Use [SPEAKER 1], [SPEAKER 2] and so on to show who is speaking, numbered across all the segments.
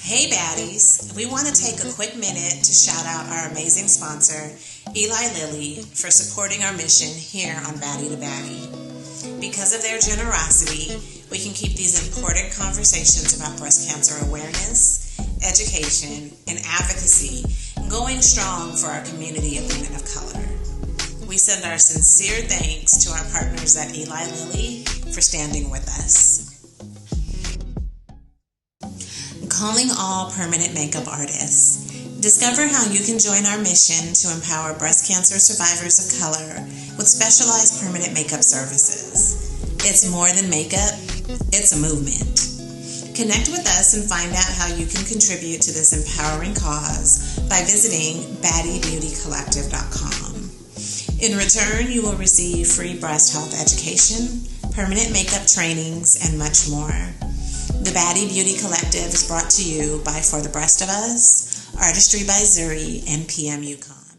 [SPEAKER 1] Hey Baddies, we want to take a quick minute to shout out our amazing sponsor, Eli Lilly, for supporting our mission here on Baddie to Baddie. Because of their generosity, we can keep these important conversations about breast cancer awareness, education, and advocacy going strong for our community of women of color. We send our sincere thanks to our partners at Eli Lilly for standing with us. Calling all permanent makeup artists. Discover how you can join our mission to empower breast cancer survivors of color with specialized permanent makeup services. It's more than makeup, it's a movement. Connect with us and find out how you can contribute to this empowering cause by visiting baddiebeautycollective.com. In return, you will receive free breast health education, permanent makeup trainings, and much more. The Baddie Beauty Collective is brought to you by For the Breast of Us, Artistry by Zuri, and PM Yukon.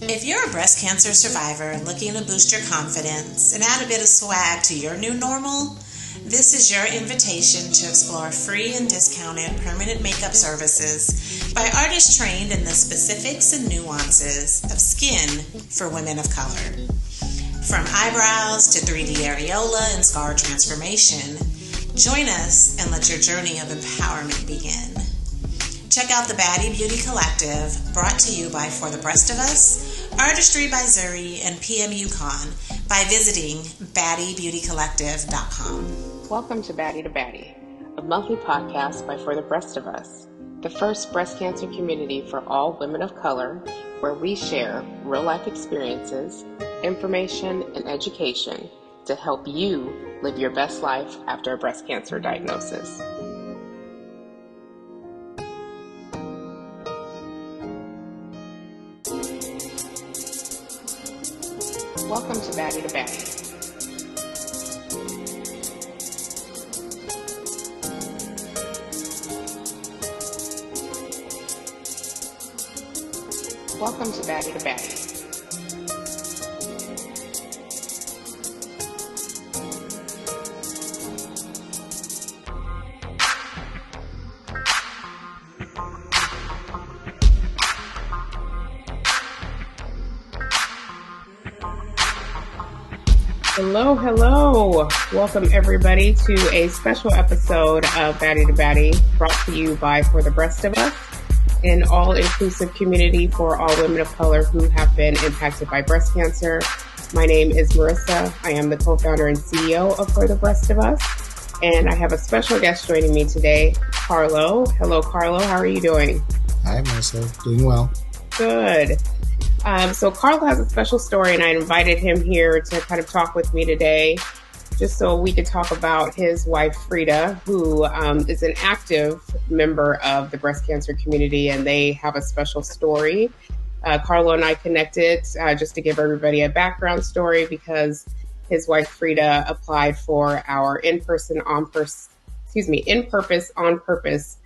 [SPEAKER 1] If you're a breast cancer survivor looking to boost your confidence and add a bit of swag to your new normal, this is your invitation to explore free and discounted permanent makeup services by artists trained in the specifics and nuances of skin for women of color. From eyebrows to 3D areola and scar transformation, join us and let your journey of empowerment begin. Check out the Baddie Beauty Collective, brought to you by For the Breast of Us, Artistry by Zuri, and PM Yukon by visiting baddiebeautycollective.com.
[SPEAKER 2] Welcome to Baddie to Baddie, a monthly podcast by For the Breast of Us, the first breast cancer community for all women of color, where we share real-life experiences, information, and education to help you live your best life after a breast cancer diagnosis. Welcome to Baddie to Baddie. Welcome to Baddie to Baddie. Hello. Welcome everybody to a special episode of Baddie to Baddie, brought to you by For the Breast of Us, an all-inclusive community for all women of color who have been impacted by breast cancer. My name is Marissa. I am the co-founder and CEO of For the Breast of Us, and I have a special guest joining me today, Carlo. Hello, Carlo. How are you doing?
[SPEAKER 3] Hi, Marissa. Doing well.
[SPEAKER 2] Good. So Carlo has a special story, and I invited him here to kind of talk with me today, just so we could talk about his wife, Frida, who is an active member of the breast cancer community, and they have a special story. Carlo and I connected just to give everybody a background story because his wife, Frida, applied for our in-purpose on-purpose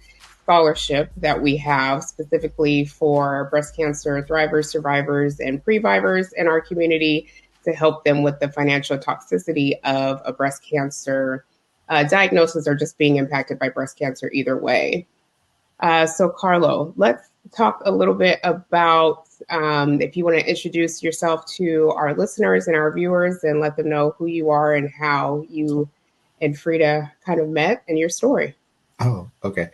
[SPEAKER 2] scholarship that we have specifically for breast cancer thrivers, survivors, and previvors in our community to help them with the financial toxicity of a breast cancer diagnosis or just being impacted by breast cancer either way. So Carlo, let's talk a little bit about if you want to introduce yourself to our listeners and our viewers and let them know who you are and how you and Frida kind of met and your story.
[SPEAKER 3] Oh, okay.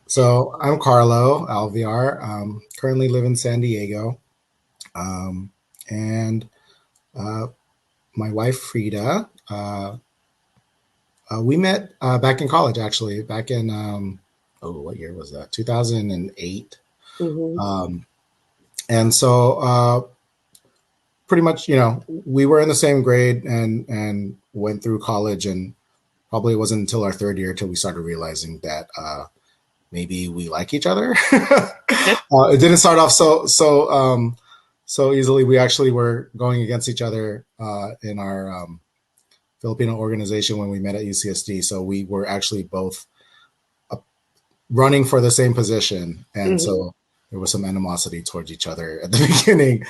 [SPEAKER 3] So I'm Carlo Alvear. Currently live in San Diego. And my wife, Frida, we met back in college, actually, back in, what year was that? 2008.
[SPEAKER 2] Mm-hmm.
[SPEAKER 3] And so pretty much, we were in the same grade and went through college, and probably it wasn't until our third year till we started realizing that maybe we like each other. It didn't start off so easily. We actually were going against each other in our Filipino organization when we met at UCSD. So we were actually both running for the same position, and mm-hmm. So there was some animosity towards each other at the beginning.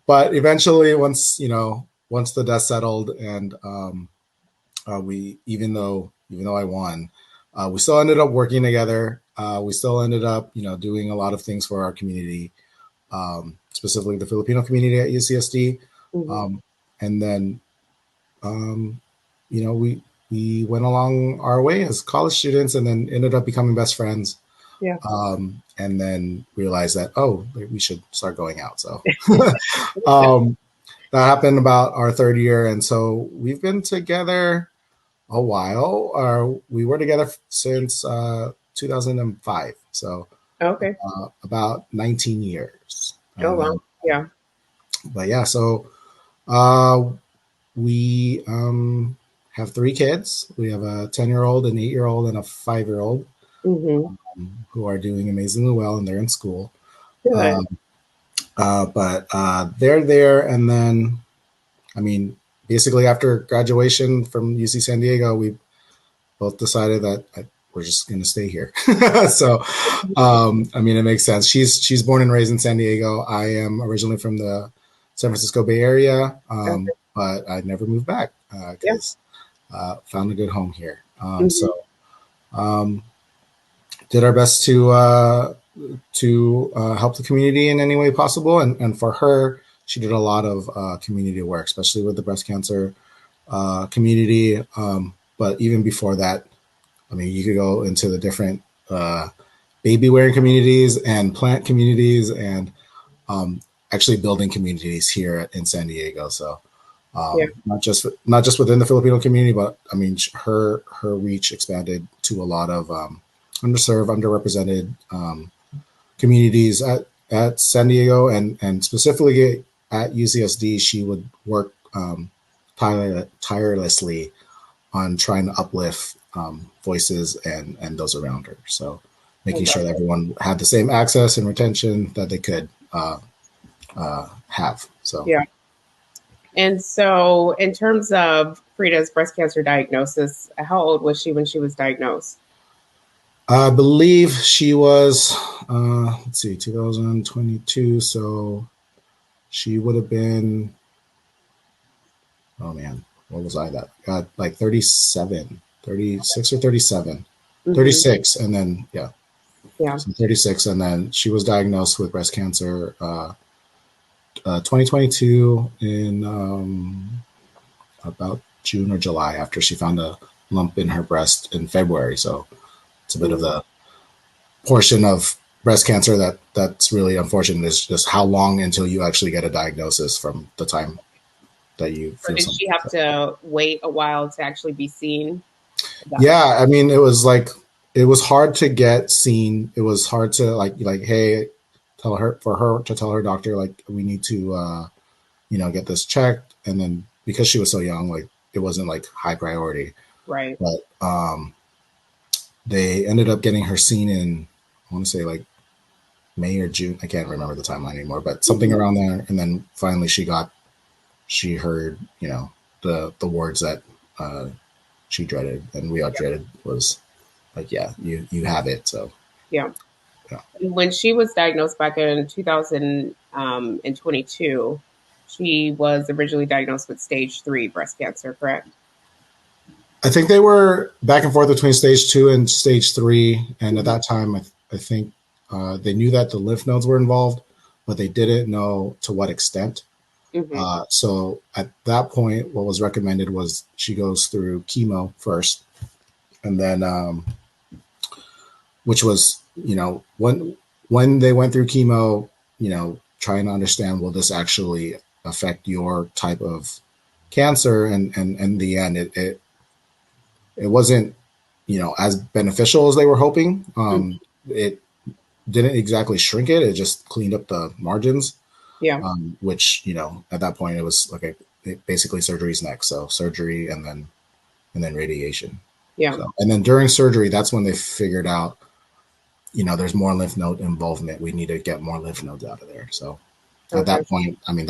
[SPEAKER 3] But eventually, once the dust settled, and we, even though even though I won. We still ended up working together. We still ended up, doing a lot of things for our community, specifically the Filipino community at UCSD.
[SPEAKER 2] Mm-hmm.
[SPEAKER 3] And then, um, we went along our way as college students, and then ended up becoming best friends.
[SPEAKER 2] Yeah.
[SPEAKER 3] And then realized that, we should start going out. So um, that happened about our third year, and so we've been together a while. We were together since 2005, so
[SPEAKER 2] Okay.
[SPEAKER 3] about 19 years.
[SPEAKER 2] Oh,
[SPEAKER 3] And
[SPEAKER 2] wow.
[SPEAKER 3] then,
[SPEAKER 2] Yeah.
[SPEAKER 3] but yeah, so uh, we have three kids. We have a 10-year-old, an 8-year-old, and a 5-year-old
[SPEAKER 2] Mm-hmm.
[SPEAKER 3] who are doing amazingly well, and they're in school.
[SPEAKER 2] Good.
[SPEAKER 3] Um, but they're there, and then, I mean, basically after graduation from UC San Diego, we both decided that we're just going to stay here. So, I mean, it makes sense. She's born and raised in San Diego. I am originally from the San Francisco Bay Area,
[SPEAKER 2] Okay.
[SPEAKER 3] but I never moved back
[SPEAKER 2] Yeah.
[SPEAKER 3] because found a good home here.
[SPEAKER 2] Mm-hmm.
[SPEAKER 3] So, um, did our best to help the community in any way possible. And for her, she did a lot of community work, especially with the breast cancer community. But even before that, I mean, you could go into the different baby wearing communities and plant communities, and actually building communities here in San Diego. So
[SPEAKER 2] Yeah.
[SPEAKER 3] not just within the Filipino community, but I mean, her reach expanded to a lot of underserved, underrepresented communities at San Diego, and specifically at UCSD. She would work tirelessly on trying to uplift voices and those around her. So
[SPEAKER 2] I
[SPEAKER 3] making
[SPEAKER 2] love
[SPEAKER 3] sure that
[SPEAKER 2] it.
[SPEAKER 3] everyone had the same access and retention that they could have. So
[SPEAKER 2] Yeah. And so, in terms of Frida's breast cancer diagnosis, how old was she when she was diagnosed?
[SPEAKER 3] I believe she was, let's see, 2022. So she would have been, oh man, what was I that? Like 37, 36 or 37,
[SPEAKER 2] Mm-hmm.
[SPEAKER 3] 36. And then, yeah,
[SPEAKER 2] Yeah.
[SPEAKER 3] so 36. And then she was diagnosed with breast cancer 2022 in about June or July, after she found a lump in her breast in February. So it's a bit of
[SPEAKER 2] Mm-hmm.
[SPEAKER 3] the portion of breast cancer that's really unfortunate, is just how long until you actually get a diagnosis from the time that you
[SPEAKER 2] So,
[SPEAKER 3] feel
[SPEAKER 2] did
[SPEAKER 3] something.
[SPEAKER 2] she have to wait a while to actually be seen?
[SPEAKER 3] Yeah, I mean, it was hard to get seen. It was hard to like, hey, for her to tell her doctor, like, we need to get this checked. And then because she was so young, like, it wasn't like high priority.
[SPEAKER 2] Right.
[SPEAKER 3] But they ended up getting her seen in, I want to say, like May or June. I can't remember the timeline anymore, but something
[SPEAKER 2] Mm-hmm.
[SPEAKER 3] around there. And then finally she heard, the words that she dreaded, and we all dreaded, was like, yeah, you have it. So
[SPEAKER 2] Yeah.
[SPEAKER 3] yeah.
[SPEAKER 2] When she was diagnosed back in 2022, she was originally diagnosed with stage 3 breast cancer, correct?
[SPEAKER 3] I think they were back and forth between stage 2 and stage 3. And at
[SPEAKER 2] Mm-hmm.
[SPEAKER 3] that time, I think they knew that the lymph nodes were involved, but they didn't know to what extent.
[SPEAKER 2] Mm-hmm.
[SPEAKER 3] So at that point, what was recommended was she goes through chemo first, and then, which was, when they went through chemo, trying to understand, will this actually affect your type of cancer? And in the end, it wasn't, as beneficial as they were hoping. It didn't exactly shrink it; it just cleaned up the margins.
[SPEAKER 2] Yeah.
[SPEAKER 3] Which, at that point, it was like basically surgery's next. So surgery, and then radiation.
[SPEAKER 2] Yeah.
[SPEAKER 3] So, and then during surgery, that's when they figured out, there's more lymph node involvement. We need to get more lymph nodes out of there. So at
[SPEAKER 2] Okay.
[SPEAKER 3] that point, I mean,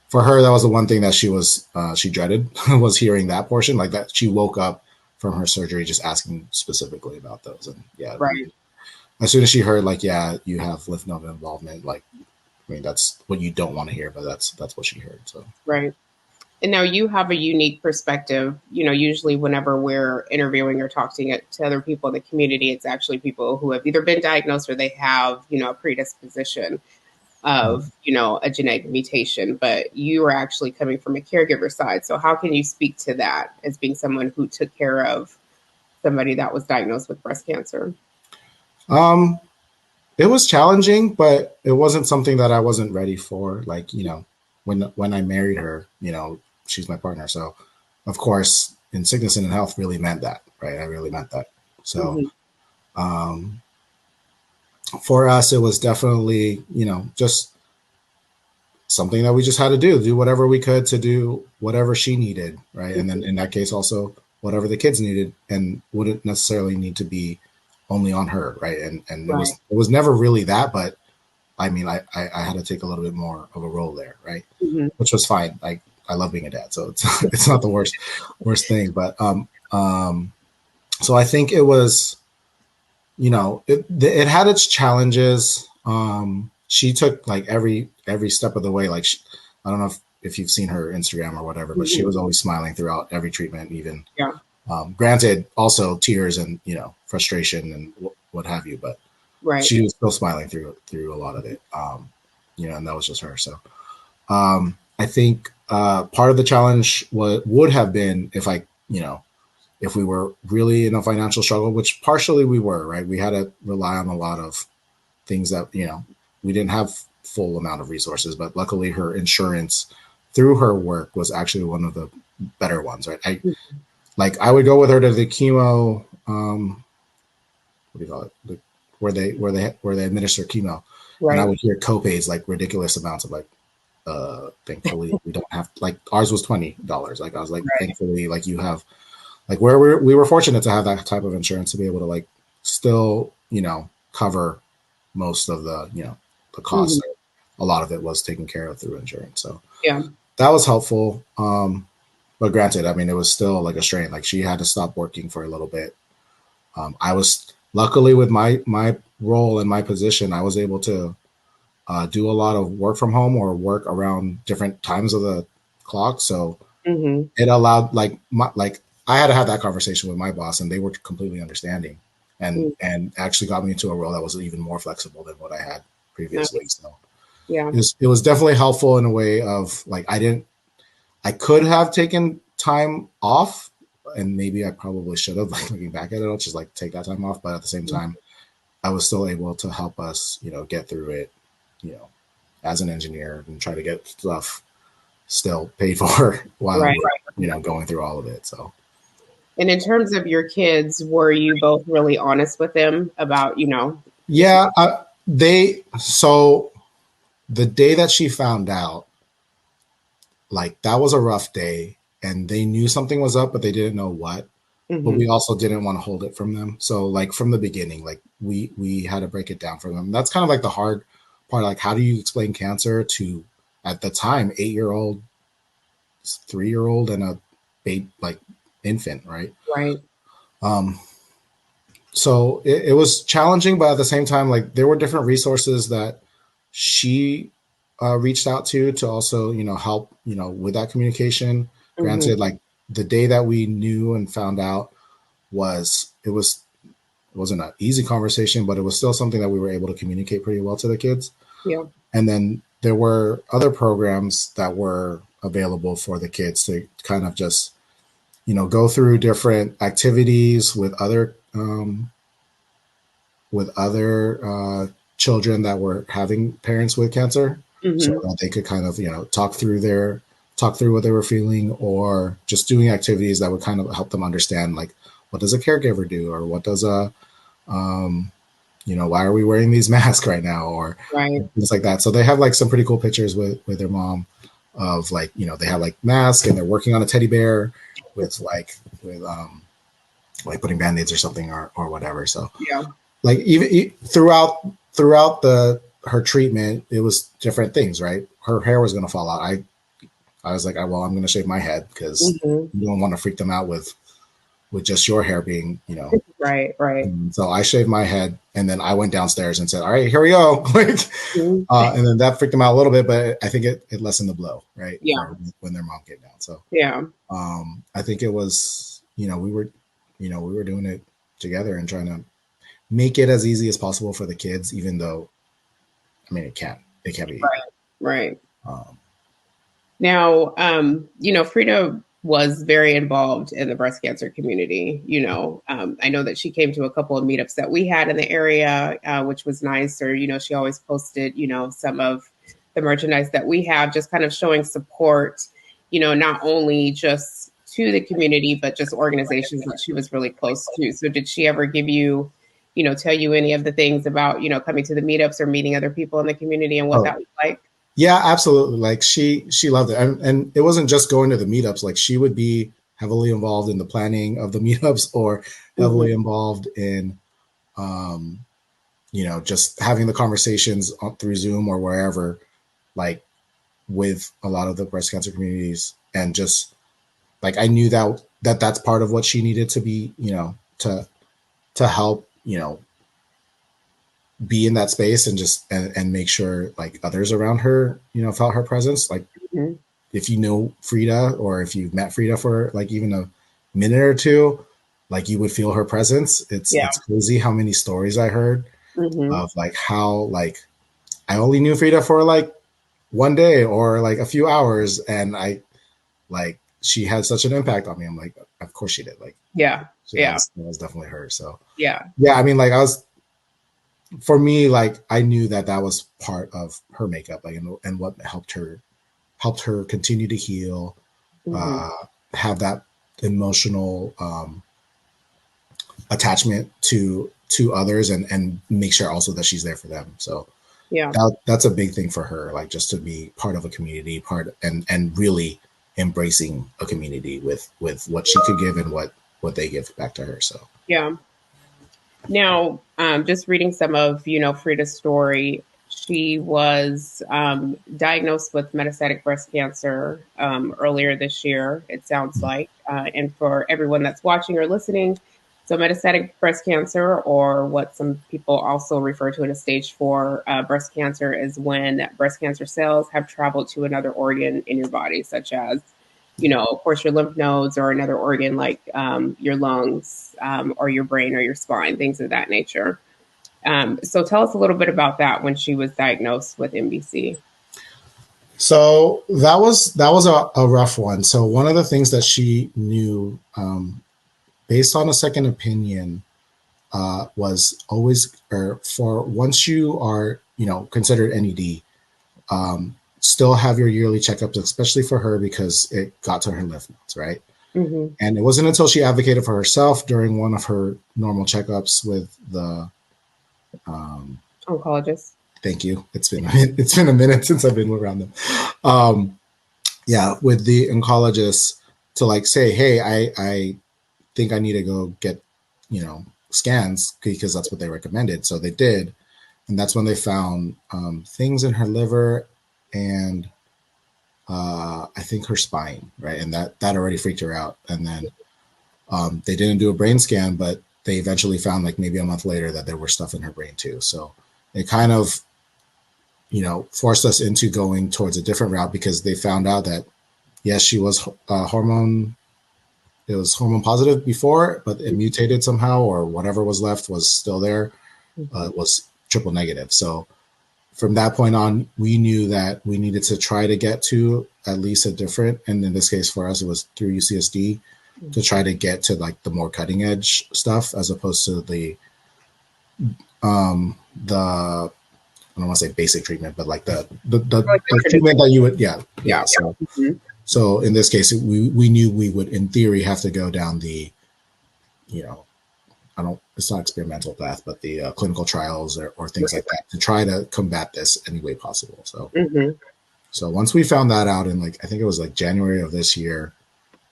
[SPEAKER 3] for her, that was the one thing that she dreaded, was hearing that portion, like that. She woke up from her surgery just asking specifically about those. And yeah,
[SPEAKER 2] Right.
[SPEAKER 3] as soon as she heard, like, yeah, you have lymph node involvement, like, I mean, that's what you don't want to hear, but that's what she heard. So
[SPEAKER 2] Right. And now you have a unique perspective. Usually whenever we're interviewing or talking to other people in the community, it's actually people who have either been diagnosed or they have, a predisposition of, a genetic mutation, but you are actually coming from a caregiver side. So how can you speak to that as being someone who took care of somebody that was diagnosed with breast cancer?
[SPEAKER 3] It was challenging, but it wasn't something that I wasn't ready for. Like, when I married her, she's my partner. So of course, in sickness and in health really meant that, right? I really meant that. So, um, for us, it was definitely, just something that we just had to do whatever we could to do whatever she needed. Right. And then in that case, also whatever the kids needed and wouldn't necessarily need to be only on her. Right. And
[SPEAKER 2] Right.
[SPEAKER 3] it was never really that, but I mean, I had to take a little bit more of a role there. Right. Which was fine. Like, I love being a dad, so it's not the worst thing. But so I think it was, it had its challenges. She took like every step of the way. Like, I don't know if you've seen her Instagram or whatever, but she was always smiling throughout every treatment. Even, granted, also tears and frustration and what have you, but she was still smiling through a lot of it. And that was just her. So I think part of the challenge would have been if we were really in a financial struggle, which partially we were, right? We had to rely on a lot of things that, we didn't have full amount of resources, but luckily her insurance through her work was actually one of the better ones, right? I would go with her to the chemo, what do you call it? Where they administer chemo. Right. And I would hear copays, like ridiculous amounts of thankfully we don't have, like, ours was $20. Like, I was like, thankfully, like, you have, like, where we were fortunate to have that type of insurance to be able to, like, still, cover most of the, the costs. A lot of it was taken care of through insurance. So that was helpful. But granted, I mean, it was still like a strain. Like, she had to stop working for a little bit. I was luckily, with my role and my position, I was able to do a lot of work from home or work around different times of the clock. So it allowed, like, I had to have that conversation with my boss, and they were completely understanding, and actually got me into a role that was even more flexible than what I had previously. So it was definitely helpful in a way of, like, I could have taken time off, and maybe I probably should have, like, looking back at it, I'll just, like, take that time off. But at the same time, I was still able to help us, get through it, as an engineer, and try to get stuff still paid for while we're, going through all of it. So.
[SPEAKER 2] And in terms of your kids, were you both really honest with them about,
[SPEAKER 3] Yeah, so the day that she found out, like, that was a rough day, and they knew something was up, but they didn't know what. But we also didn't want to hold it from them. So, like, from the beginning, like, we had to break it down for them. That's kind of like the hard part. Like, how do you explain cancer to, at the time, 8-year-old, 3-year-old, and a baby, like, infant, right?
[SPEAKER 2] Right.
[SPEAKER 3] So it was challenging, but at the same time, like, there were different resources that she reached out to also, help, with that communication. Granted, like, the day that we knew and found out it wasn't an easy conversation, but it was still something that we were able to communicate pretty well to the kids.
[SPEAKER 2] Yeah.
[SPEAKER 3] And then there were other programs that were available for the kids to kind of just, go through different activities with other children that were having parents with cancer, so that they could kind of, talk through what they were feeling, or just doing activities that would kind of help them understand, like, what does a caregiver do, or what does why are we wearing these masks right now, or things like that. So they have, like, some pretty cool pictures with their mom of, like, they have, like, masks, and they're working on a teddy bear with putting Band-Aids or something, or whatever. So like, even throughout her treatment, it was different things, right? Her hair was going to fall out. I was like, well, I'm going to shave my head, because you don't want to freak them out with with just your hair being, you know.
[SPEAKER 2] Right, right.
[SPEAKER 3] And so I shaved my head, and then I went downstairs and said, all right, here we go. Like,
[SPEAKER 2] Mhm.
[SPEAKER 3] and then that freaked them out a little bit, but I think it lessened the blow, right?
[SPEAKER 2] Yeah.
[SPEAKER 3] For when their mom came down. So
[SPEAKER 2] Yeah.
[SPEAKER 3] I think it was, we were doing it together and trying to make it as easy as possible for the kids, even though, I mean, it can't be.
[SPEAKER 2] Right. Right.
[SPEAKER 3] Um,
[SPEAKER 2] Now, Frida was very involved in the breast cancer community. I know that she came to a couple of meetups that we had in the area, which was nice. Or, she always posted, some of the merchandise that we have, just kind of showing support, not only just to the community, but just organizations that she was really close to. So did she ever give you, tell you any of the things about, coming to the meetups or meeting other people in the community and what that was like?
[SPEAKER 3] Yeah, absolutely. Like she loved it, and it wasn't just going to the meetups. Like she would be heavily involved in the planning of the meetups, or heavily involved in, just having the conversations through Zoom or wherever, like with a lot of the breast cancer communities, and just like I knew that that's part of what she needed to be, to help, be in that space and just and make sure like others around her, felt her presence. Like if you know Frida, or if you've met Frida for like even a minute or two, like you would feel her presence. It's crazy how many stories I heard of like how like I only knew Frida for like one day or like a few hours, and I like she had such an impact on me. I'm like, of course she did. Like,
[SPEAKER 2] that
[SPEAKER 3] was definitely her. So
[SPEAKER 2] yeah.
[SPEAKER 3] I mean, like for me, like I knew that was part of her makeup, like, and what helped her continue to heal, have that emotional attachment to others, and make sure also that she's there for them. So that's a big thing for her, like just to be part of a community, and really embracing a community with what she could give and what they give back to her. So
[SPEAKER 2] now, just reading some of Frida's story, she was diagnosed with metastatic breast cancer earlier this year, it sounds like. And for everyone that's watching or listening, so metastatic breast cancer, or what some people also refer to as stage 4 breast cancer, is when breast cancer cells have traveled to another organ in your body, such as, of course, your lymph nodes, or another organ like your lungs, or your brain, or your spine, things of that nature. So tell us a little bit about that when she was diagnosed with MBC.
[SPEAKER 3] So that was a rough one. So one of the things that she knew, based on a second opinion, was always, or for once you are, considered NED, still have your yearly checkups, especially for her, because it got to her lymph nodes, right? And it wasn't until she advocated for herself during one of her normal checkups with the
[SPEAKER 2] oncologist.
[SPEAKER 3] Thank you. It's been a minute since I've been around them. With the oncologist, to like say, hey, I think I need to go get, scans, because that's what they recommended. So they did. And that's when they found things in her liver and I think her spine, right? And that already freaked her out. And then they didn't do a brain scan, but they eventually found, like maybe a month later, that there were stuff in her brain too. So it kind of, forced us into going towards a different route, because they found out that, yes, she was hormone positive before, but it mutated somehow, or whatever was left was still there. It was triple negative. So from that point on, we knew that we needed to try to get to at least a different, and in this case for us, it was through UCSD, to try to get to like the more cutting edge stuff, as opposed to the I don't want to say basic treatment, but like the treatment that you would, So in this case, we knew we would, in theory, have to go down the, it's not experimental path, but the clinical trials or things like that, to try to combat this any way possible. So, so once we found that out in, like, I think it was like January of this year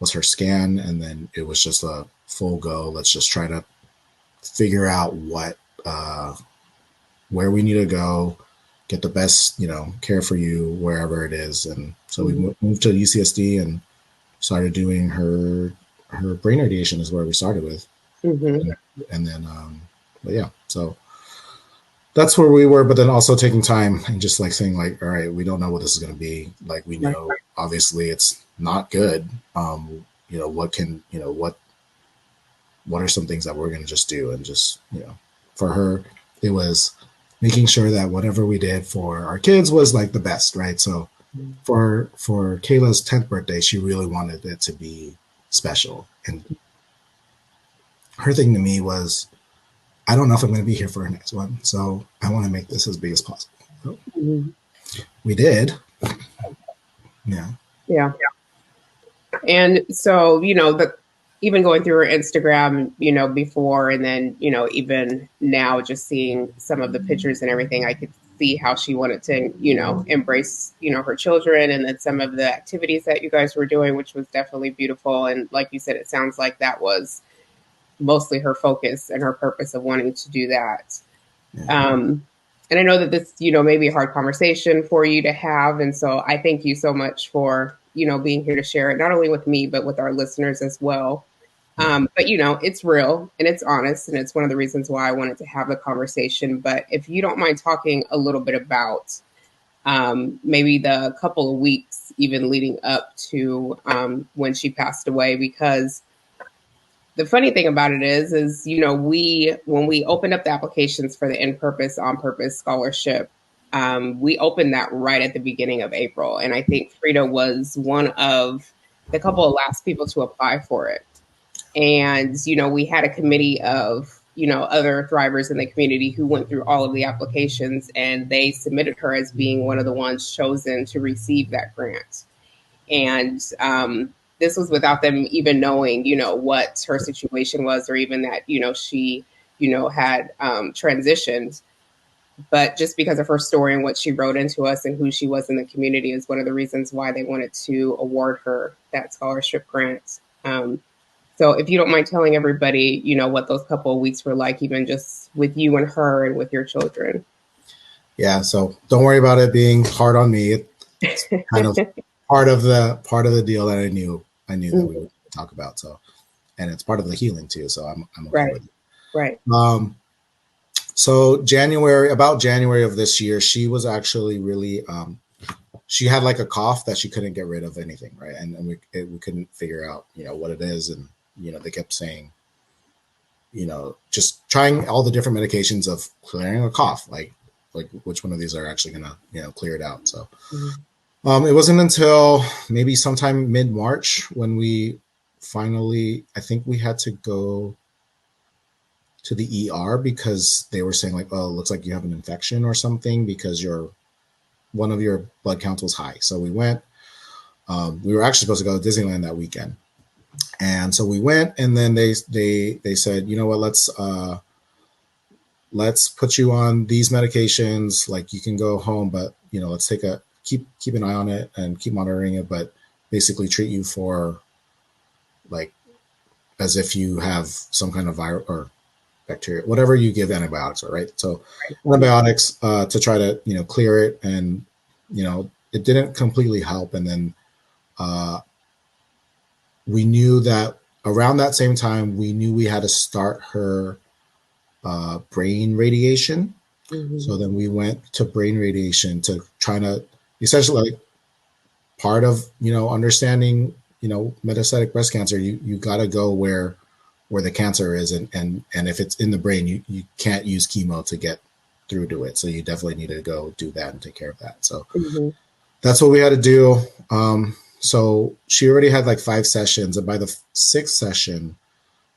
[SPEAKER 3] was her scan. And then it was just a full go. Let's just try to figure out where we need to go, get the best, care for you wherever it is. And so we moved to UCSD and started doing her her brain radiation is where we started with.
[SPEAKER 2] Mm-hmm.
[SPEAKER 3] And then, but yeah, so that's where we were, but then also taking time and just like saying like, all right, we don't know what this is going to be. Like, we know obviously it's not good. What can, what are some things that we're going to just do? And just, for her, it was making sure that whatever we did for our kids was like the best. Right. So for Kayla's 10th birthday, she really wanted it to be special. And her thing to me was, I don't know if I'm going to be here for her next one, so I want to make this as big as possible. So we did. Yeah.
[SPEAKER 2] Yeah. And so, even going through her Instagram, before and then, even now, just seeing some of the pictures and everything, I could see how she wanted to, embrace, her children, and then some of the activities that you guys were doing, which was definitely beautiful. And like you said, it sounds like that was mostly her focus and her purpose of wanting to do that. Yeah. And I know that this, may be a hard conversation for you to have. And so I thank you so much for, being here to share it, not only with me, but with our listeners as well. But, it's real and it's honest. And it's one of the reasons why I wanted to have the conversation. But if you don't mind talking a little bit about maybe the couple of weeks even leading up to when she passed away, because the funny thing about it is, when we opened up the applications for the In Purpose, On Purpose scholarship, we opened that right at the beginning of April. And I think Frida was one of the couple of last people to apply for it. And, we had a committee of, other thrivers in the community who went through all of the applications, and they submitted her as being one of the ones chosen to receive that grant. And, this was without them even knowing, what her situation was, or even that, she, had transitioned. But just because of her story and what she wrote into us and who she was in the community is one of the reasons why they wanted to award her that scholarship grant. So if you don't mind telling everybody, what those couple of weeks were like, even just with you and her and with your children.
[SPEAKER 3] Yeah. So don't worry about it being hard on me. It's kind of part of the deal that I knew that we would talk about. So, and it's part of the healing too. So I'm okay with it.
[SPEAKER 2] Right.
[SPEAKER 3] So about January of this year, she was actually really, she had like a cough that she couldn't get rid of anything. Right. And we couldn't figure out, what it is. And, they kept saying, just trying all the different medications of clearing a cough, like which one of these are actually going to, clear it out. So, it wasn't until maybe sometime mid-March when we finally, I think we had to go to the ER because they were saying like, oh, it looks like you have an infection or something because one of your blood counts was high. So we went. We were actually supposed to go to Disneyland that weekend, and so we went. And then they said, you know what, let's put you on these medications. Like, you can go home, but let's keep an eye on it and keep monitoring it, but basically treat you for like as if you have some kind of virus or bacteria, whatever you give antibiotics for, right? So antibiotics to try to clear it, and it didn't completely help. And then we knew that around that same time we had to start her brain radiation. So then we went to brain radiation to try to essentially, like, part of understanding metastatic breast cancer, you got to go where the cancer is, and if it's in the brain, you can't use chemo to get through to it. So you definitely need to go do that and take care of that. So that's what we had to do. So she already had like 5 sessions, and by the 6th session,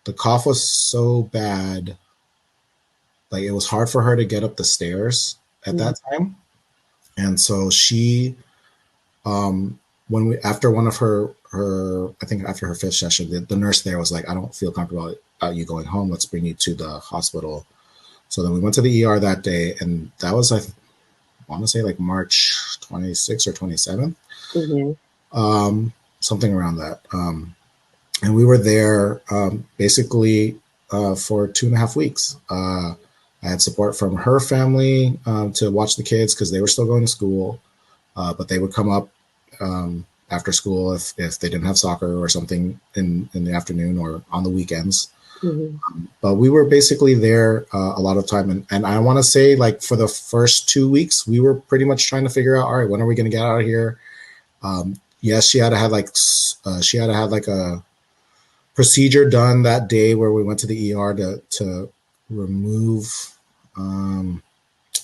[SPEAKER 3] the cough was so bad, like it was hard for her to get up the stairs at that time. And so she, after one of her, I think after her 5th session, the nurse there was like, I don't feel comfortable about you going home. Let's bring you to the hospital. So then we went to the ER that day, and that was, I want to say, like March 26th or 27th, something around that. And we were there basically for 2.5 weeks. I had support from her family to watch the kids because they were still going to school, but they would come up after school if they didn't have soccer or something in the afternoon or on the weekends. But we were basically there a lot of time. And I want to say, like, for the first 2 weeks, we were pretty much trying to figure out, all right, when are we going to get out of here? Yes, she had to have like a procedure done that day where we went to the ER to remove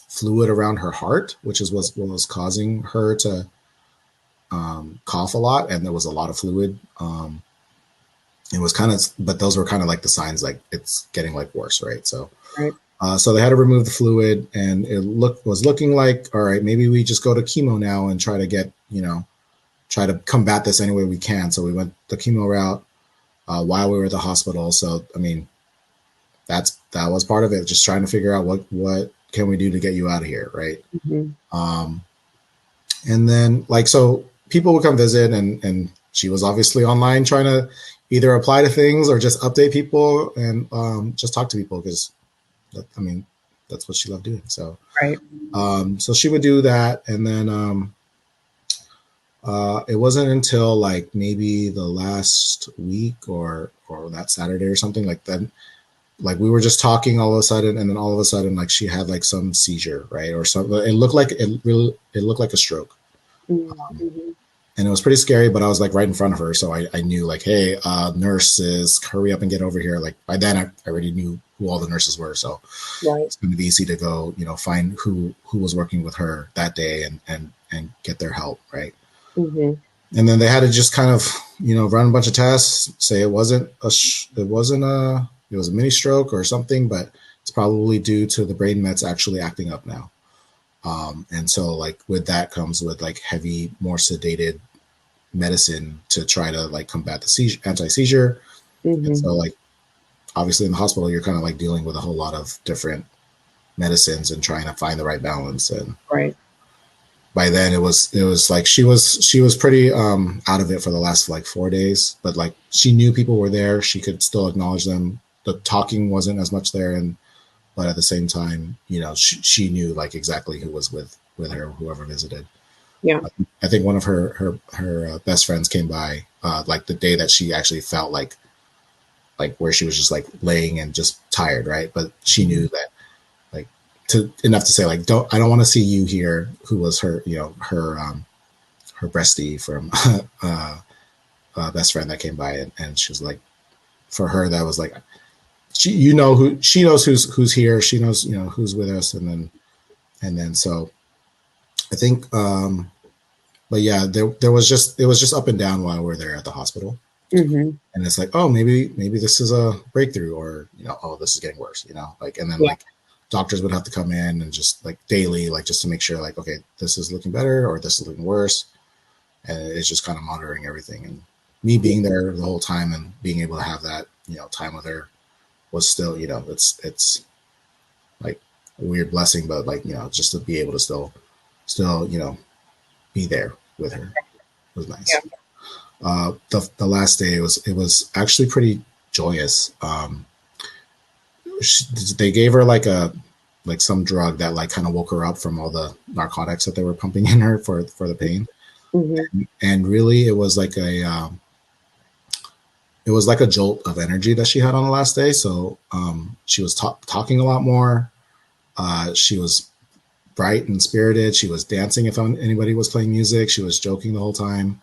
[SPEAKER 3] fluid around her heart, which is what was causing her to cough a lot, and there was a lot of fluid. It was kind of, but those were kind of like the signs, like it's getting like worse, right? So,
[SPEAKER 2] Right.
[SPEAKER 3] so they had to remove the fluid, and it was looking like, all right, maybe we just go to chemo now and try to get, try to combat this any way we can. So we went the chemo route while we were at the hospital. So, I mean, that was part of it, just trying to figure out what can we do to get you out of here, right? And then, like, so people would come visit, and she was obviously online trying to either apply to things or just update people and just talk to people, because I mean, that's what she loved doing. So,
[SPEAKER 2] Right.
[SPEAKER 3] So she would do that, and then it wasn't until like maybe the last week or that Saturday or something like that. Like, we were just talking all of a sudden, and then all of a sudden, like, she had like some seizure, right, or something. It looked like a stroke, and it was pretty scary. But I was like right in front of her, so I knew, like, hey, nurses, hurry up and get over here. Like, by then, I already knew who all the nurses were, so it's going to be easy to go, find who was working with her that day and get their help, right. And then they had to just kind of, run a bunch of tests, say it was a mini stroke or something, but it's probably due to the brain mets actually acting up now. And so, like, with that comes with like heavy, more sedated medicine to try to like combat the anti-seizure. And so, like, obviously in the hospital, you're kind of like dealing with a whole lot of different medicines and trying to find the right balance. And by then it was like she was pretty out of it for the last like 4 days, but like she knew people were there. She could still acknowledge them. The talking wasn't as much there, but at the same time, she knew like exactly who was with her, whoever visited.
[SPEAKER 2] Yeah.
[SPEAKER 3] I think one of her best friends came by like the day that she actually felt like where she was just like laying and just tired, right? But she knew that, like, enough to say, like, I don't want to see you here, who was her, her bestie from best friend that came by, and she was like, for her, that was like, she knows who's here, she knows who's with us, and then so I think but yeah, it was just up and down while we were there at the hospital. And it's like, oh, maybe this is a breakthrough, or oh, this is getting worse, like, and then like doctors would have to come in and just like daily, like, just to make sure, like, okay, this is looking better or this is looking worse, and it's just kind of monitoring everything. And me being there the whole time and being able to have that time with her was still, it's like a weird blessing, but like, just to be able to still be there with her was nice. The last day, it was actually pretty joyous. They gave her like some drug that like kind of woke her up from all the narcotics that they were pumping in her for the pain. And really, it was like a jolt of energy that she had on the last day. So she was talking a lot more. She was bright and spirited. She was dancing if anybody was playing music. She was joking the whole time.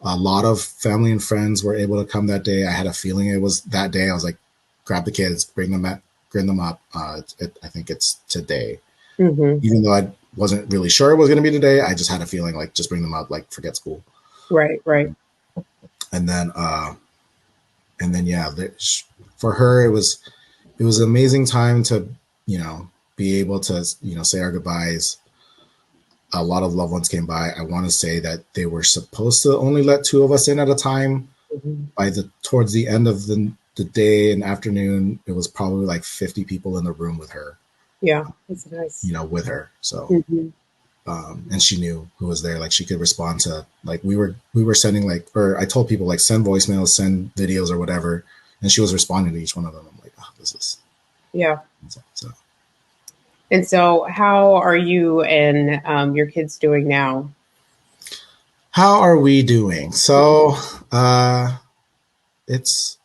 [SPEAKER 3] A lot of family and friends were able to come that day. I had a feeling it was that day. I was like, grab the kids, bring them up. I think it's today. Even though I wasn't really sure it was going to be today, I just had a feeling like, just bring them up, like, forget school.
[SPEAKER 2] Right.
[SPEAKER 3] And then yeah, for her, it was an amazing time to, be able to, say our goodbyes. A lot of loved ones came by. I want to say that they were supposed to only let 2 of us in at a time. Towards the end of the day and afternoon, it was probably like 50 people in the room with her.
[SPEAKER 2] Yeah, that's nice.
[SPEAKER 3] With her. So, and she knew who was there. Like, she could respond to, like, we were sending, like, or I told people, like, send voicemails, send videos or whatever, and she was responding to each one of them. I'm like, oh, this is.
[SPEAKER 2] Yeah.
[SPEAKER 3] So.
[SPEAKER 2] And so how are you and your kids doing now?
[SPEAKER 3] How are we doing? So, it's,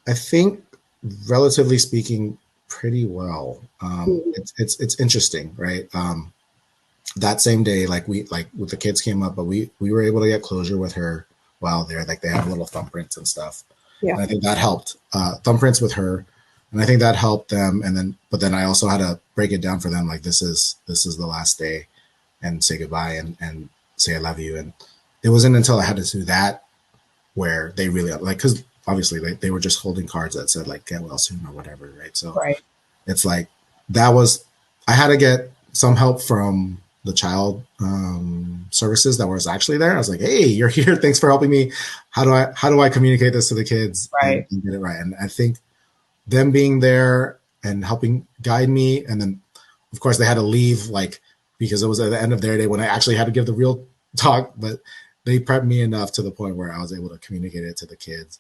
[SPEAKER 3] I think, relatively speaking, pretty well.
[SPEAKER 2] Mhm.
[SPEAKER 3] It's interesting, right? That same day, like with the kids came up, but we were able to get closure with her while there. Like they have little thumbprints and stuff,
[SPEAKER 2] Yeah.
[SPEAKER 3] and I think that helped. Thumbprints with her, and I think that helped them. And then, but then I also had to break it down for them. Like this is the last day, and say goodbye and say I love you. And it wasn't until I had to do that where they really like, because obviously they were just holding cards that said like get well soon or whatever, right? So
[SPEAKER 2] Right.
[SPEAKER 3] it's like that was, I had to get some help from the child services that was actually there. I was like, hey, you're here, thanks for helping me. How do I communicate this to the kids
[SPEAKER 2] Right.
[SPEAKER 3] and get it right? And I think them being there and helping guide me, and then of course they had to leave, like, because it was at the end of their day when I actually had to give the real talk, but they prepped me enough to the point where I was able to communicate it to the kids.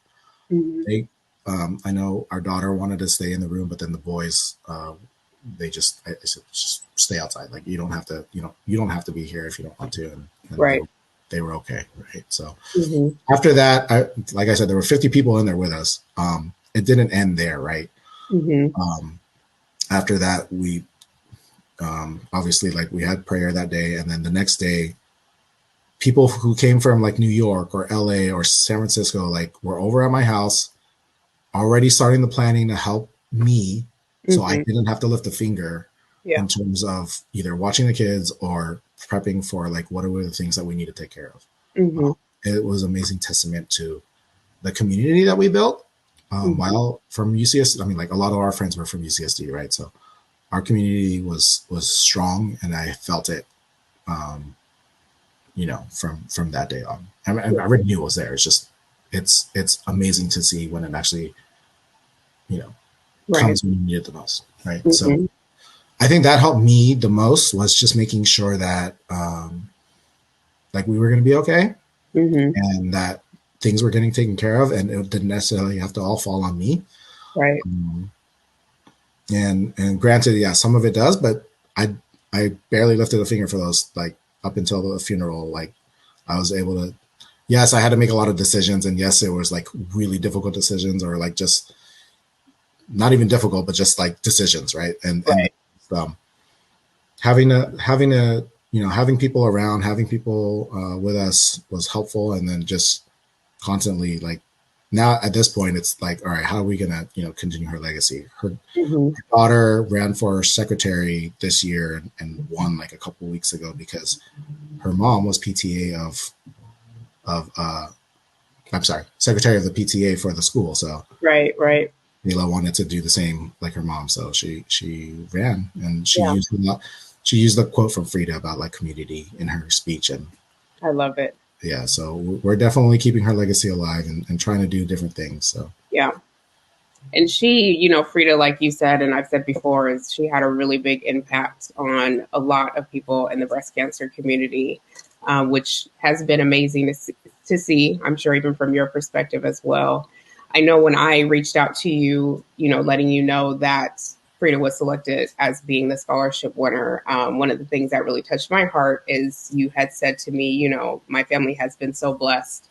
[SPEAKER 2] Mhm.
[SPEAKER 3] They, I know our daughter wanted to stay in the room, but then the boys, they just, I said, just stay outside. Like you don't have to, you don't have to be here if you don't want to. And
[SPEAKER 2] Right.
[SPEAKER 3] they were okay. Right. So
[SPEAKER 2] Mhm.
[SPEAKER 3] after that, like I said, there were 50 people in there with us. It didn't end there. Right.
[SPEAKER 2] Mhm.
[SPEAKER 3] Um, After that, we, obviously, like we had prayer that day. And then the next day, people who came from like New York or LA or San Francisco, like were over at my house already starting the planning to help me, so I
[SPEAKER 2] Mhm.
[SPEAKER 3] didn't have to lift a finger
[SPEAKER 2] Yeah.
[SPEAKER 3] in terms of either watching the kids or prepping for like what are the things that we need to take care of.
[SPEAKER 2] Mhm.
[SPEAKER 3] It was amazing testament to the community that we built.
[SPEAKER 2] Mhm.
[SPEAKER 3] While from UCSD, I mean, like a lot of our friends were from UCSD, right? So our community was strong, and I felt it, um, from that day on. I already knew it was there. It's just it's amazing to see when it actually, you know,
[SPEAKER 2] Right.
[SPEAKER 3] comes when you need it the most, right? So
[SPEAKER 2] Mhm.
[SPEAKER 3] I think that helped me the most, was just making sure that like we were going to be okay,
[SPEAKER 2] Mhm.
[SPEAKER 3] and that things were getting taken care of, and it didn't necessarily have to all fall on me.
[SPEAKER 2] Right.
[SPEAKER 3] Um, and granted, yeah, some of it does, but I barely lifted a finger for those, like up until the funeral. Like I was able to, yes, I had to make a lot of decisions, and yes, it was like really difficult decisions, or like just not even difficult, but just like decisions, right? And
[SPEAKER 2] Right.
[SPEAKER 3] um, having a having people around, having people with us was helpful, and then just constantly, like, now at this point it's like, all right, how are we gonna continue her legacy? Her
[SPEAKER 2] Mhm.
[SPEAKER 3] daughter ran for secretary this year, and won like a couple weeks ago because her mom was PTA of I'm sorry, secretary of the PTA for the school. So
[SPEAKER 2] Right. Right.
[SPEAKER 3] Mila wanted to do the same like her mom, so she ran, and she
[SPEAKER 2] Yeah.
[SPEAKER 3] used a lot. She used the quote from Frida about like community in her speech, and
[SPEAKER 2] I love it.
[SPEAKER 3] yeah, so we're definitely keeping her legacy alive, and trying to do different things. So
[SPEAKER 2] Yeah. And she, Frida, like you said, and I've said before, is she had a really big impact on a lot of people in the breast cancer community, which has been amazing to see. I'm sure even from your perspective as well. I know when I reached out to you, letting you know that Frida was selected as being the scholarship winner. One of the things that really touched my heart is you had said to me, my family has been so blessed,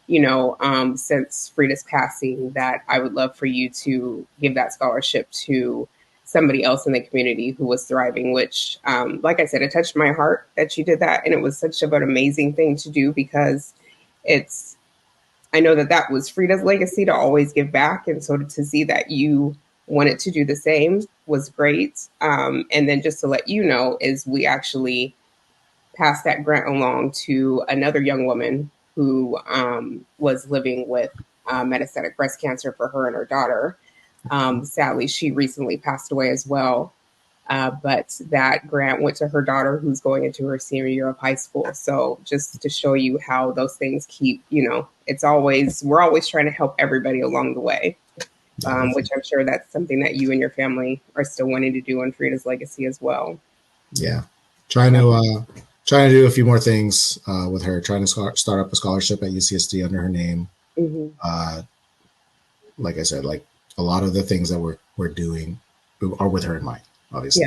[SPEAKER 2] since Frida's passing, that I would love for you to give that scholarship to somebody else in the community who was thriving, which, like I said, it touched my heart that you did that. And it was such an amazing thing to do, because it's, I know that that was Frida's legacy, to always give back. And so to see that you wanted to do the same was great. And then just to let you know, is we actually passed that grant along to another young woman who was living with metastatic breast cancer for her and her daughter. Sadly, she recently passed away as well. But that grant went to her daughter, who's going into her senior year of high school. So just to show you how those things keep, it's always, we're always trying to help everybody along the way,
[SPEAKER 3] yeah,
[SPEAKER 2] which I'm sure that's something that you and your family are still wanting to do in Frida's legacy as well.
[SPEAKER 3] yeah, trying
[SPEAKER 2] Yeah.
[SPEAKER 3] to trying to do a few more things with her. Trying to start up a scholarship at UCSD under her name.
[SPEAKER 2] Hmm.
[SPEAKER 3] Uh, like I said, like a lot of the things that we're doing are with her in mind,
[SPEAKER 2] Yeah.
[SPEAKER 3] obviously.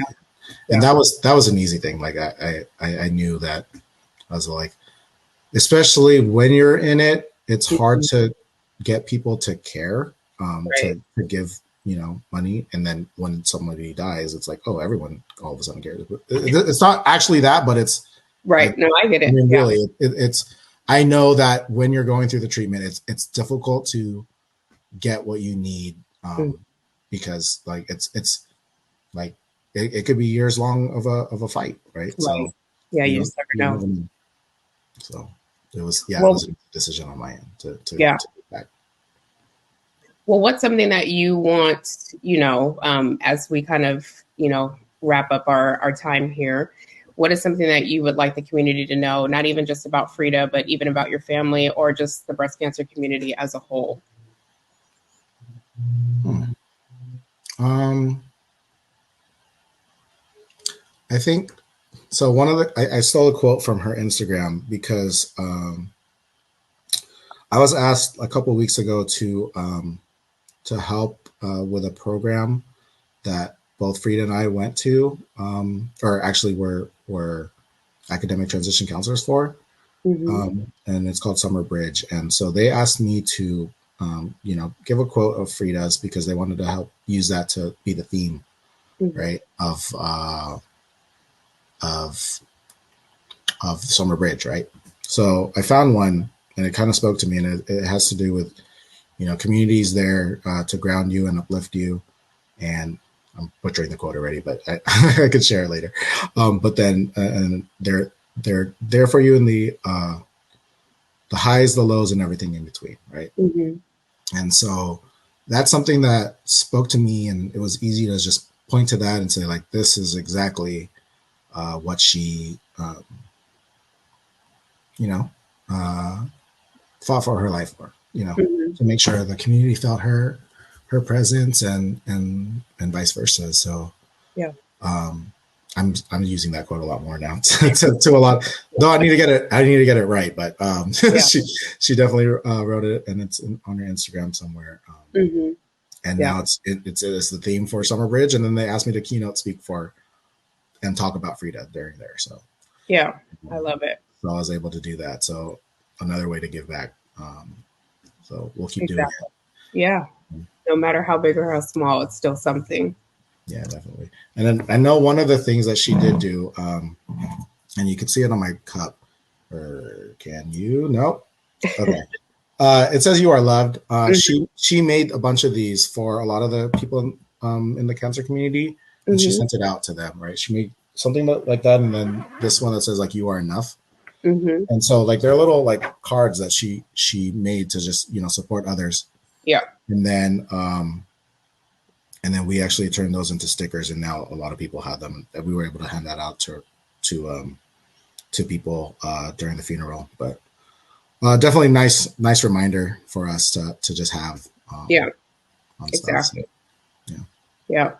[SPEAKER 3] And
[SPEAKER 2] Yeah.
[SPEAKER 3] that was an easy thing. Like I knew that I was like, especially when you're in it, it's hard to get people to care,
[SPEAKER 2] Right.
[SPEAKER 3] to give, money. And then when somebody dies, it's like, oh, everyone all of a sudden cares. It's not actually that, but it's
[SPEAKER 2] Right.
[SPEAKER 3] like,
[SPEAKER 2] No, I get
[SPEAKER 3] I
[SPEAKER 2] it.
[SPEAKER 3] mean,
[SPEAKER 2] Yeah.
[SPEAKER 3] really, it's, I know that when you're going through the treatment, it's difficult to get what you need,
[SPEAKER 2] Mm.
[SPEAKER 3] because like it's like it could be years long of a fight, right?
[SPEAKER 2] Right.
[SPEAKER 3] So
[SPEAKER 2] Yeah.
[SPEAKER 3] you
[SPEAKER 2] You
[SPEAKER 3] don't
[SPEAKER 2] just never
[SPEAKER 3] you
[SPEAKER 2] know.
[SPEAKER 3] never know. So it
[SPEAKER 2] Well,
[SPEAKER 3] was a decision on my end to
[SPEAKER 2] yeah.
[SPEAKER 3] get back.
[SPEAKER 2] Well, what's something that you want, as we kind of, wrap up our time here? What is something that you would like the community to know, not even just about Frida, but even about your family or just the breast cancer community as a whole?
[SPEAKER 3] Hmm. Um, I think so. I stole a quote from her Instagram because I was asked a couple of weeks ago to help with a program that both Frida and I went to, or actually were academic transition counselors for,
[SPEAKER 2] Mm-hmm.
[SPEAKER 3] and it's called Summer Bridge. And so they asked me to, give a quote of Frida's because they wanted to help use that to be the theme,
[SPEAKER 2] Mm-hmm.
[SPEAKER 3] right, of Summer Bridge, right? So I found one, and it kind of spoke to me, and it has to do with communities there to ground you and uplift you. And I'm butchering the quote already, but I could share it later. But then and they're there for you in the highs, the lows, and everything in between, right?
[SPEAKER 2] Mm-hmm.
[SPEAKER 3] And so that's something that spoke to me, and it was easy to just point to that and say, like, this is exactly what she, you know, uh, fought for her life for,
[SPEAKER 2] Mm-hmm.
[SPEAKER 3] to make sure the community felt her presence and vice versa. So
[SPEAKER 2] Yeah.
[SPEAKER 3] um, I'm using that quote a lot more now to a lot. Though I need to get it right, but
[SPEAKER 2] Yeah.
[SPEAKER 3] she definitely wrote it, and it's on her Instagram somewhere.
[SPEAKER 2] Mm-hmm.
[SPEAKER 3] And
[SPEAKER 2] Yeah.
[SPEAKER 3] now it's the theme for Summer Bridge, and then they asked me to keynote speak for and talk about Frida during there. So
[SPEAKER 2] Yeah. I love it.
[SPEAKER 3] so I was able to do that. So another way to give back. So we'll keep doing
[SPEAKER 2] Exactly. Yeah. No matter how big or how small, it's still something.
[SPEAKER 3] Yeah, definitely. And then I know one of the things that she did do, and you can see it on my cup. Or can you? Nope. Okay. It says "You are loved."
[SPEAKER 2] Mm-hmm.
[SPEAKER 3] She made a bunch of these for a lot of the people in the cancer community, and she
[SPEAKER 2] Mm-hmm.
[SPEAKER 3] sent it out to them. Right? She made something like that, and then this one that says like "You are enough."
[SPEAKER 2] Mm-hmm.
[SPEAKER 3] And so like they're little like cards that she made to just support others,
[SPEAKER 2] Yeah.
[SPEAKER 3] and then we actually turned those into stickers, and now a lot of people have them. And we were able to hand that out to to people during the funeral. But definitely nice reminder for us to just have
[SPEAKER 2] Yeah.
[SPEAKER 3] on stuff. So,
[SPEAKER 2] Exactly.
[SPEAKER 3] yeah.
[SPEAKER 2] Yeah.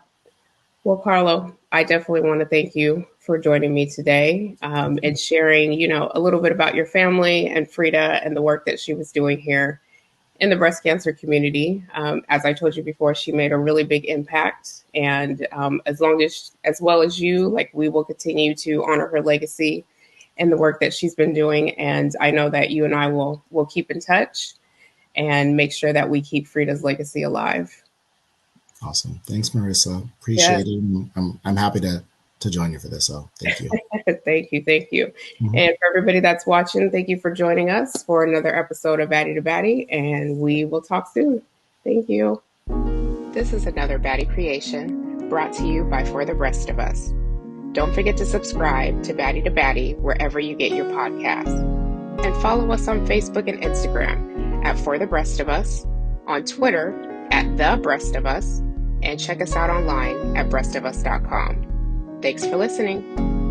[SPEAKER 2] Well, Carlo, I definitely want to thank you for joining me today and sharing, a little bit about your family and Frida and the work that she was doing here in the breast cancer community. As I told you before, she made a really big impact, and as well as you, like we will continue to honor her legacy and the work that she's been doing. And I know that you and I will keep in touch and make sure that we keep Frida's legacy alive.
[SPEAKER 3] Awesome. Thanks, Marissa.
[SPEAKER 2] Yeah.
[SPEAKER 3] Appreciate it. I'm happy to join you for this. So thank you.
[SPEAKER 2] Thank you. Thank you.
[SPEAKER 3] Mhm.
[SPEAKER 2] And for everybody that's watching, thank you for joining us for another episode of Baddie to Baddie, and we will talk soon. Thank you. This is another Baddie creation brought to you by For the Rest of Us. Don't forget to subscribe to Baddie to Baddie wherever you get your podcasts. And follow us on Facebook and Instagram at For the Breast of Us, on Twitter at The Breast of Us, and check us out online at breastofus.com. Thanks for listening.